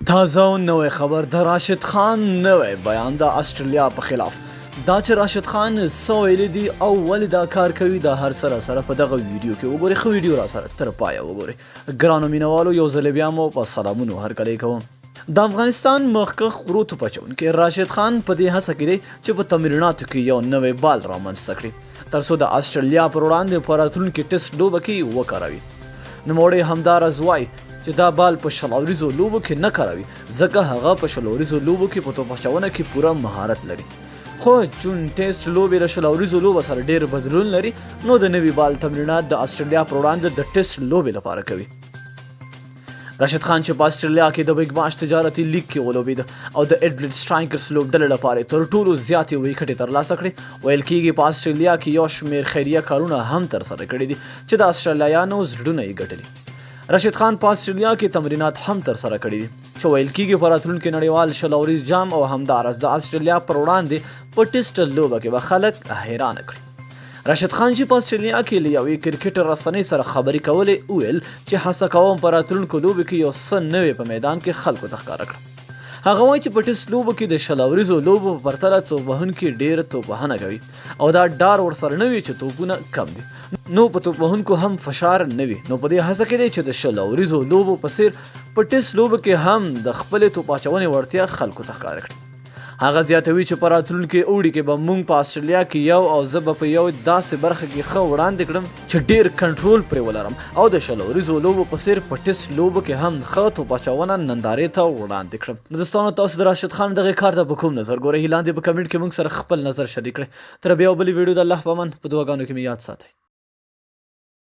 تازه او نوې خبر د راشد خان نوې بیان د استرالیا په خلاف دا چې راشد خان څه ویلي دي او ولې دا کار کوي دا هر سره په دغه ویډیو کې وګورئ. ښه ویډیو را سره تر پایه وګورئ. ګرانو مینوالو یو ځل بیا مو په سلامونو هرکلی کوم. د افغانستان مخکښ غرو توپچوونکی راشد خان په دې هڅه کې دی چې په تمریناتو کې یو نوی بال رامنځته کړي تر څو د استرالیا پر وړاندې په راتلونکي ټیسټ لوبه کې وکاروي. نوموړی همداراز وایي چې دا بال په شلوریزو لوبو کې نه کاروي ځکه هغه په شلوریزو لوبو کې په توپچونه کې پوره مهارت لري. خو چون ټیسټ لوبې له شلوریزو لوبو سره ډېر بدلون لري نو د نوي بال تمرینات د استرالیا پر وړاندې د ټیسټ لوبې لپاره کوي. راشد خان چې په استرالیا کې د بیګ باش تجارتي لیګ کې ولوبېده او د ایډلېډ سټرایکرز لوبډلې لپاره تر ټولو زیاتې ویکټې ترلاسه کړې. ویل کېږي په استرالیا کې یو شمېر خیریه کارونه هم ترسره کړي دي چې د استرالیایانو زړونه یې ګټلي. راشد خان په استرالیا کې تمرینات هم ترسره کړي دي چې ویل کېږي په راتلونکي نړیوال شلوریز جام او همداراز د استرالیا پر وړاندې په ټیسټ لوبه کې به خلک حیرانه کړي. راشد خان چې په استرالیا کې له یوې کرکټ رسنۍ سره خبرې کولې وویل چې هڅه کوم په راتلونکو لوبو کې یو څه نوی په میدان کې خلکو ته ښکاره کړم. هغه وایي چې په ټیسټ لوبو کې د شلوریزو لوبو په پرتله توپوهونکي ډېر توپوهنه کوي او دا ډار ورسره نه وي چې توپونه کم دي نو په توپوهونکو هم فشار نه وي. نو په دې هڅه کې دی چې د شلوریزو لوبو په څیر په ټیسټ لوبو کې هم د خپلې توپ اچونې وړتیا خلکو ته ښکاره کړي. هغه زیاتوي چې په راتلونکي اوړي کې به موږ په استرالیا کې یو او زه به په یو داسې برخه کې ښه وړاندې کړم چې ډېر کنټرول پرې ولرم او د شلوریزو لوبو په څیر په ټیسټ لوبو کې هم ښه توپ اچونه نندارې ته وړاندې کړم. دوستانو تاسو د راشد خان دغه کار ته په کوم نظر ګورئ؟ لاندې په کمنټ کې موږ سره خپل نظر شریک کړئ. تر بیا بلې ویډیو د الله په امان په دعاګانو کې مې یاد ساتئ.